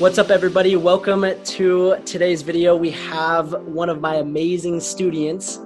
What's up, everybody? Welcome to today's video. We have one of my amazing students.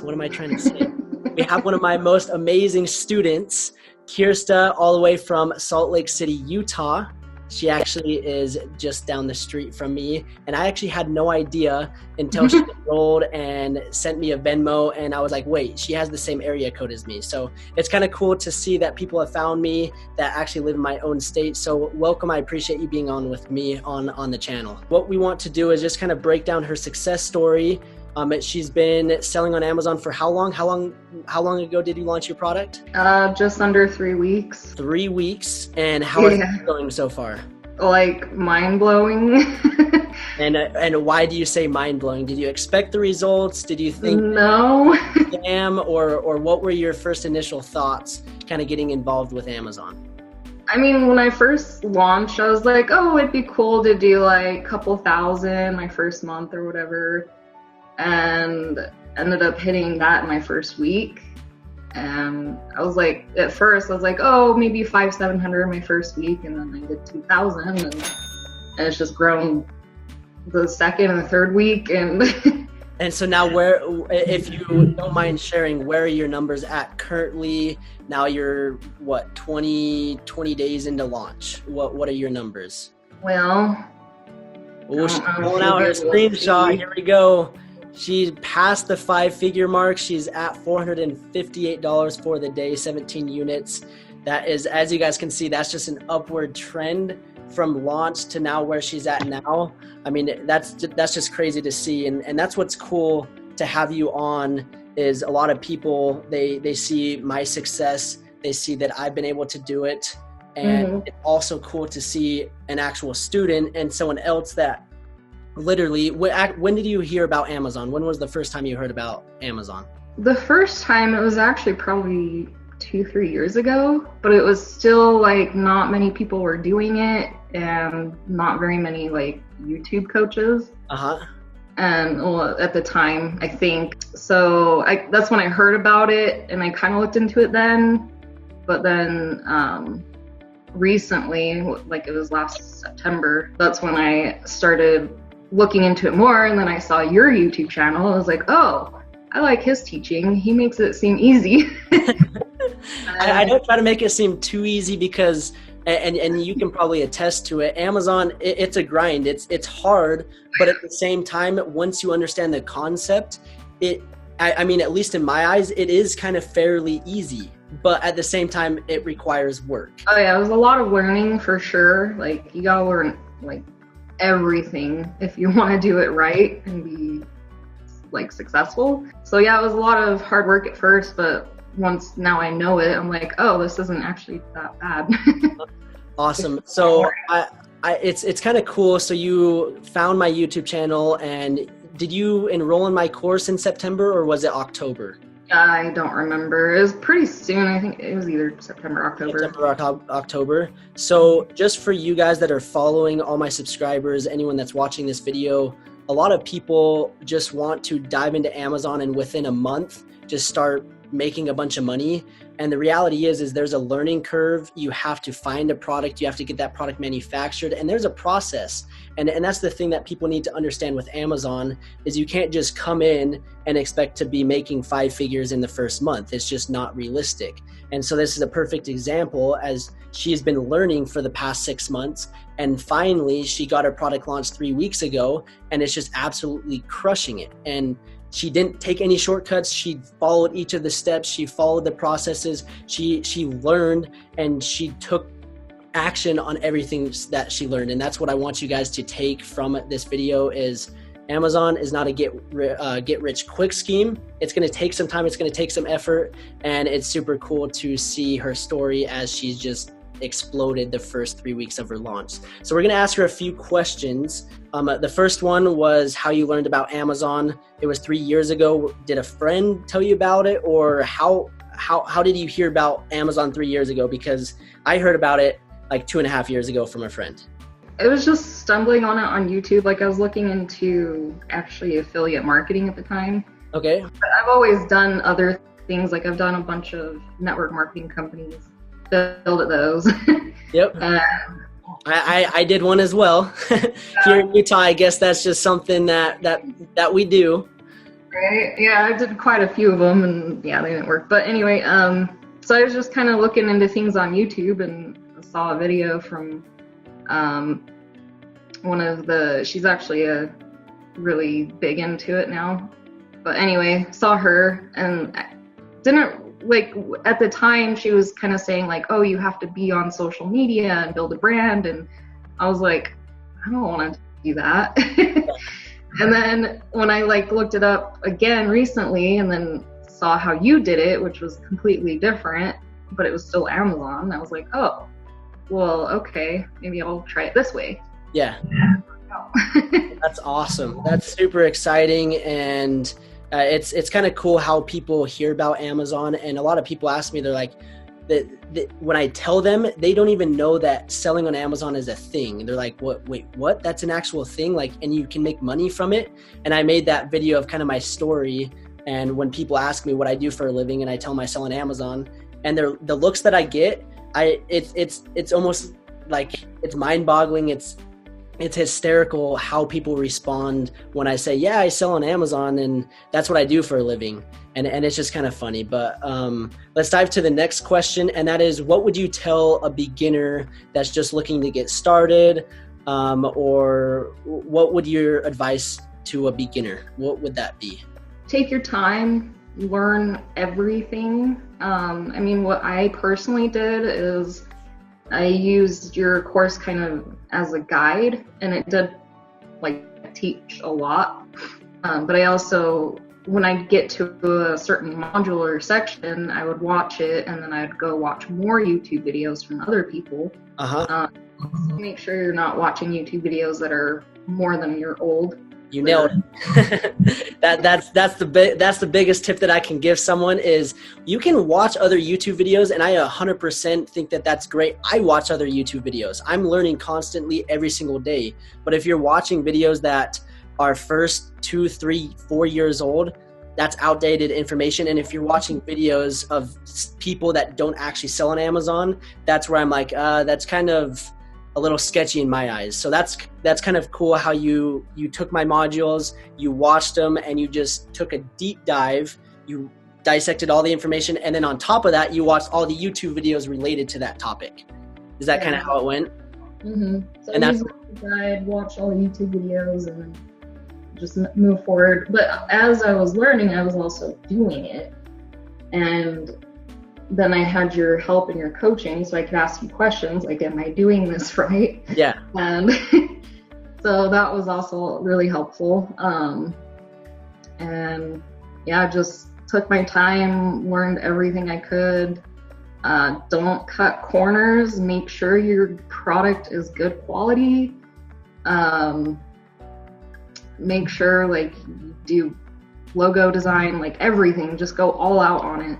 What am I trying to say? We have one of my most amazing students, Kirsta, all the way from Salt Lake City, Utah. She actually is just down the street from me, and I actually had no idea until she enrolled and sent me a Venmo, and I was like, wait, she has the same area code as me. So it's kind of cool to see that people have found me that actually live in my own state. So welcome. I appreciate you being on with me on the channel. What we want to do is just kind of break down her success story. She's been selling on Amazon for how long? How long ago did you launch your product? Just under 3 weeks. 3 weeks. And how is it going so far? Like mind-blowing. And why do you say mind-blowing? Did you expect the results? Did you think no? Damn, or what were your first initial thoughts kind of getting involved with Amazon? I mean, when I first launched, I was like, oh, it'd be cool to do like a couple thousand my first month or whatever. And ended up hitting that in my first week. And I was like, at first I was like, oh, maybe 500-700 my first week, and then I did 2,000, and it's just grown the second and the third week. And and so now, where, if you don't mind sharing, where are your numbers at currently? Now you're what, 20 days into launch. What are your numbers? Well, she's pulling out her screenshot. Here we go. She passed the 5-figure mark. She's at $458 for the day, 17 units. That is, as you guys can see, that's just an upward trend from launch to now where she's at now. I mean, that's just crazy to see. And that's what's cool to have you on, is a lot of people, they see my success. They see that I've been able to do it. And it's also cool to see an actual student and someone else that literally, when did you hear about Amazon? When was the first time you heard about Amazon? The first time, it was actually probably 2-3 years ago, but it was still like not many people were doing it, and not very many like YouTube coaches. And well, at the time, I think so. That's when I heard about it, and I kind of looked into it then. But then recently, like it was last September, that's when I started looking into it more, and then I saw your YouTube channel. I was like, oh, I like his teaching. He makes it seem easy. I don't try to make it seem too easy, because and you can probably attest to it, Amazon, it's a grind. It's hard, but at the same time, once you understand the concept, I mean, at least in my eyes, it is kind of fairly easy, but at the same time, it requires work. Oh yeah, it was a lot of learning for sure. Like, you gotta learn like everything if you want to do it right and be like successful. So yeah, it was a lot of hard work at first, but once now I know it, I'm like, oh, this isn't actually that bad. Awesome. So it's kind of cool. So you found my YouTube channel, and did you enroll in my course in September, or was it October? I don't remember. It was pretty soon. I think it was either September, October. So just for you guys that are following, all my subscribers, anyone that's watching this video, a lot of people just want to dive into Amazon and within a month just start making a bunch of money. And the reality is there's a learning curve. You have to find a product, you have to get that product manufactured, and there's a process. And that's the thing that people need to understand with Amazon, is you can't just come in and expect to be making 5 figures in the first month. It's just not realistic. And so this is a perfect example, as she's been learning for the past 6 months, and finally she got her product launched 3 weeks ago, and it's just absolutely crushing it. And she didn't take any shortcuts. She followed each of the steps. She followed the processes. She learned, and she took action on everything that she learned. And that's what I want you guys to take from this video, is Amazon is not a get rich quick scheme. It's going to take some time. It's going to take some effort. And it's super cool to see her story as she's just exploded the first 3 weeks of her launch. So we're going to ask her a few questions. The first one was how you learned about Amazon. It was 3 years ago. Did a friend tell you about it, or how did you hear about Amazon 3 years ago? Because I heard about it like 2.5 years ago from a friend. It was just stumbling on it on YouTube. Like, I was looking into actually affiliate marketing at the time. Okay. But I've always done other things. Like, I've done a bunch of network marketing companies, build at those. Yep. I did one as well. Here in Utah, I guess that's just something that we do. Right. Yeah, I did quite a few of them, and yeah, they didn't work. But anyway, so I was just kind of looking into things on YouTube and saw a video from she's actually really big into it now. But anyway, saw her and didn't at the time she was kind of saying like, oh, you have to be on social media and build a brand. And I was like, I don't want to do that. And then when I looked it up again recently and then saw how you did it, which was completely different, but it was still Amazon, I was like, oh, well, okay, maybe I'll try it this way. Yeah. That's awesome. That's super exciting. And it's kind of cool how people hear about Amazon. And a lot of people ask me, they're like, when I tell them, they don't even know that selling on Amazon is a thing. They're like, wait, what? That's an actual thing? And you can make money from it? And I made that video of kind of my story. And when people ask me what I do for a living and I tell them I sell on Amazon, and the looks that I get, it's almost like it's mind-boggling. It's hysterical how people respond when I say, yeah, I sell on Amazon and that's what I do for a living. And it's just kind of funny. But let's dive to the next question. And that is, what would you tell a beginner that's just looking to get started? Or what would your advice to a beginner? What would that be? Take your time, learn everything. I mean, what I personally did is I used your course kind of as a guide, and it did teach a lot. But I also, when I get to a certain modular section, I would watch it and then I'd go watch more YouTube videos from other people. Make sure you're not watching YouTube videos that are more than you're old. You nailed it. That's the biggest tip that I can give someone is you can watch other YouTube videos, and I 100% think that that's great. I watch other YouTube videos. I'm learning constantly every single day. But if you're watching videos that are first 2, 3, 4 years old, that's outdated information. And if you're watching videos of people that don't actually sell on Amazon, that's where I'm like, that's kind of a little sketchy in my eyes. So that's kind of cool how you took my modules, you watched them, and you just took a deep dive. You dissected all the information, and then on top of that, you watched all the YouTube videos related to that topic. Is that kind of how it went? Mm-hmm. So and that's guide, watch all the YouTube videos, and then just move forward. But as I was learning, I was also doing it, and then I had your help and your coaching, so I could ask you questions like, am I doing this right? Yeah. And so that was also really helpful. And yeah, just took my time, learned everything I could. Don't cut corners. Make sure your product is good quality. Make sure you do logo design, everything. Just go all out on it.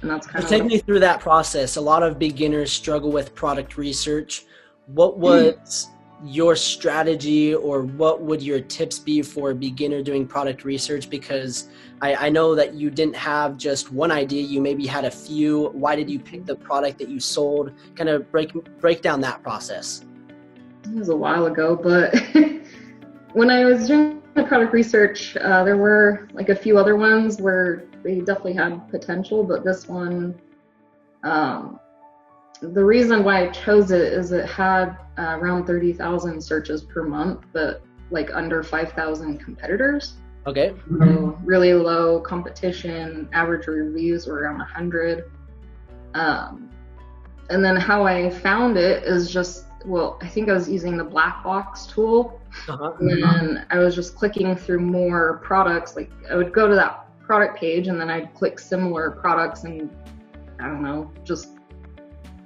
And that's kind of take me through that process. A lot of beginners struggle with product research. What was your strategy, or what would your tips be for a beginner doing product research? Because I know that you didn't have just one idea, you maybe had a few. Why did you pick the product that you sold? Kind of break down that process. It was a while ago, but when I was doing the product research, there were a few other ones where they definitely had potential, but this one, the reason why I chose it is it had around 30,000 searches per month, but under 5,000 competitors. Okay. So really low competition, average reviews were around 100. And then how I found it is just, I think I was using the black box tool. And then I was just clicking through more products. I would go to that product page and then I'd click similar products and I don't know, just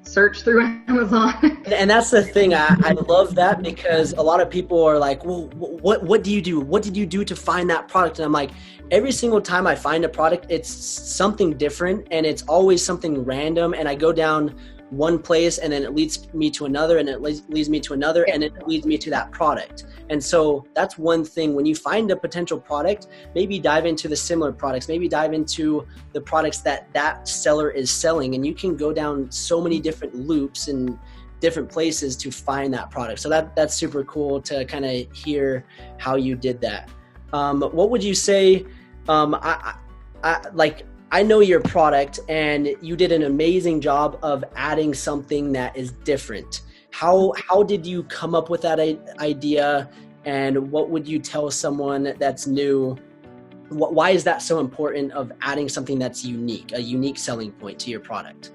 search through Amazon. And that's the thing. I love that because a lot of people are like, well, what do you do? What did you do to find that product? And I'm like, every single time I find a product, it's something different and it's always something random. And I go down one place and then it leads me to another and it leads me to another and it leads me to that product. And so that's one thing. When you find a potential product, maybe dive into the similar products, maybe dive into the products that seller is selling, and you can go down so many different loops and different places to find that product. So that's super cool to kind of hear how you did that. What would you say? I know your product, and you did an amazing job of adding something that is different. How did you come up with that idea, and what would you tell someone that's new? Why is that so important of adding something that's unique, a unique selling point to your product?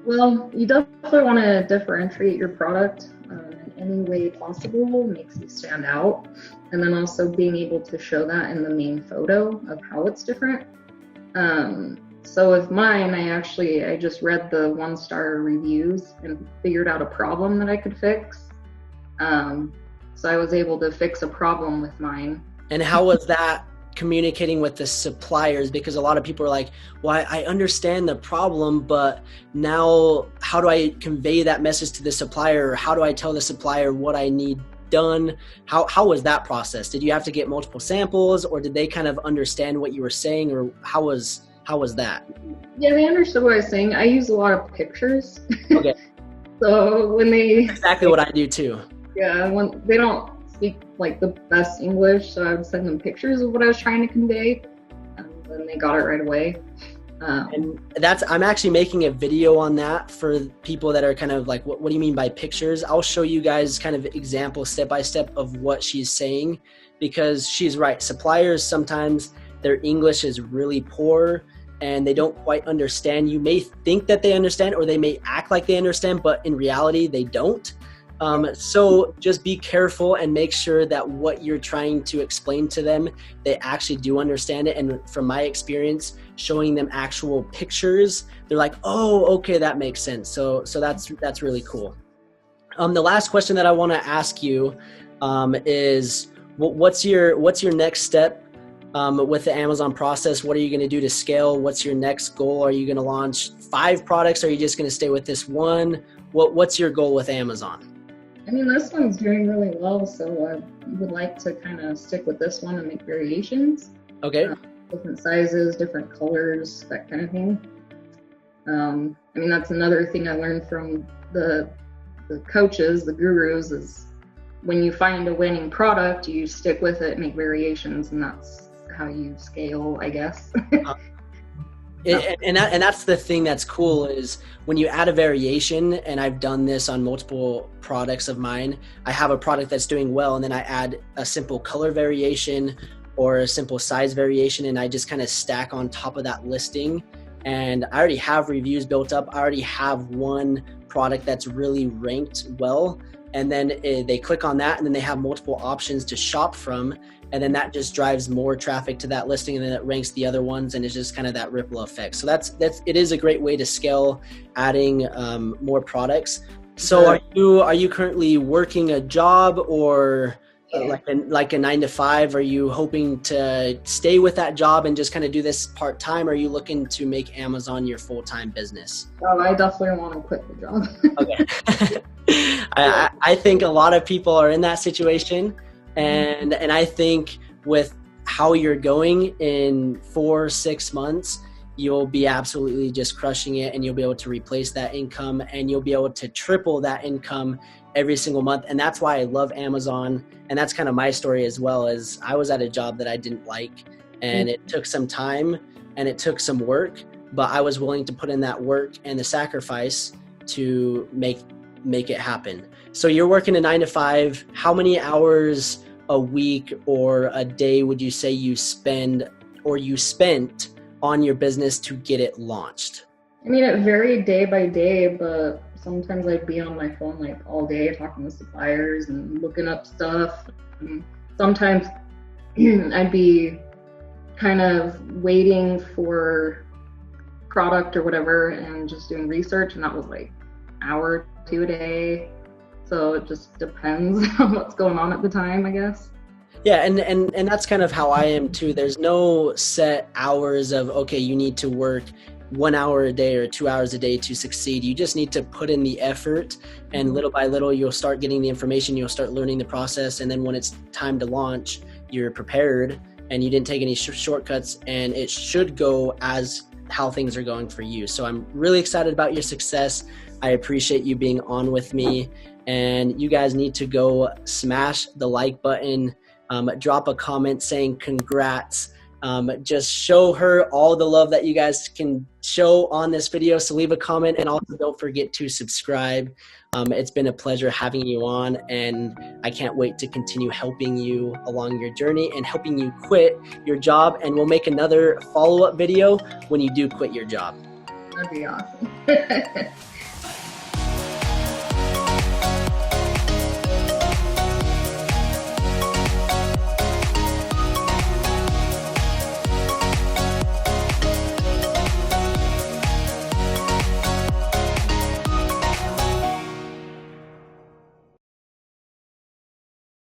Well, you definitely want to differentiate your product in any way possible, makes you stand out. And then also being able to show that in the main photo of how it's different. So with mine, I just read the 1-star reviews and figured out a problem that I could fix. So I was able to fix a problem with mine. And how was that communicating with the suppliers? Because a lot of people are like, well, I understand the problem, but now how do I convey that message to the supplier? Or how do I tell the supplier what I need done? How was that process? Did you have to get multiple samples, or did they kind of understand what you were saying, or how was that? Yeah, they understood what I was saying. I use a lot of pictures. Okay. So when exactly what I do too. Yeah, when they don't speak like the best English, so I would send them pictures of what I was trying to convey, and then they got it right away. And I'm actually making a video on that for people that are kind of like, what do you mean by pictures? I'll show you guys kind of examples step by step of what she's saying, because she's right. Suppliers, sometimes their English is really poor and they don't quite understand. You may think that they understand, or they may act like they understand, but in reality they don't. So just be careful and make sure that what you're trying to explain to them, they actually do understand it. And from my experience, showing them actual pictures, they're like, oh, okay, that makes sense. So that's really cool. The last question that I want to ask you is, what's your next step with the Amazon process? What are you going to do to scale? What's your next goal? Are you going to launch 5 products? Or are you just going to stay with this one? What's your goal with Amazon? I mean, this one's doing really well, so I would like to kind of stick with this one and make variations. Okay. Different sizes, different colors, that kind of thing. I mean, that's another thing I learned from the coaches, the gurus, is when you find a winning product, you stick with it, make variations, and that's how you scale, I guess. And that's the thing that's cool, is when you add a variation, and I've done this on multiple products of mine. I have a product that's doing well, and then I add a simple color variation or a simple size variation, and I just kind of stack on top of that listing. And I already have reviews built up. I already have one product that's really ranked well. And then they click on that, and then they have multiple options to shop from. And then that just drives more traffic to that listing, and then it ranks the other ones, and it's just kind of that ripple effect. So it is a great way to scale, adding more products. So are you currently working a job, or like a 9-to-5? Are you hoping to stay with that job and just kind of do this part-time? Or are you looking to make Amazon your full-time business? Oh, I definitely want to quit the job. Okay. I think a lot of people are in that situation. And I think with how you're going in 4-6 months, you'll be absolutely just crushing it, and you'll be able to replace that income, and you'll be able to triple that income every single month. And that's why I love Amazon. And that's kind of my story as well, as I was at a job that I didn't like, and it took some time and it took some work, but I was willing to put in that work and the sacrifice to make it happen. So you're working a 9-to-5. How many hours a week or a day would you say you spend, or you spent, on your business to get it launched? I mean, it varied day by day, but sometimes I'd be on my phone like all day talking to suppliers and looking up stuff. And sometimes I'd be kind of waiting for product or whatever and just doing research, and that was like an hour or 2 a day. So it just depends on what's going on at the time, I guess. Yeah, and that's kind of how I am too. There's no set hours of, okay, you need to work 1 hour a day or 2 hours a day to succeed. You just need to put in the effort, and little by little, you'll start getting the information, you'll start learning the process. And then when it's time to launch, you're prepared and you didn't take any shortcuts, and it should go as how things are going for you. So I'm really excited about your success. I appreciate you being on with me, and you guys need to go smash the like button, drop a comment saying congrats. Just show her all the love that you guys can show on this video. So leave a comment, and also don't forget to subscribe. It's been a pleasure having you on, and I can't wait to continue helping you along your journey and helping you quit your job. And we'll make another follow-up video when you do quit your job. That'd be awesome.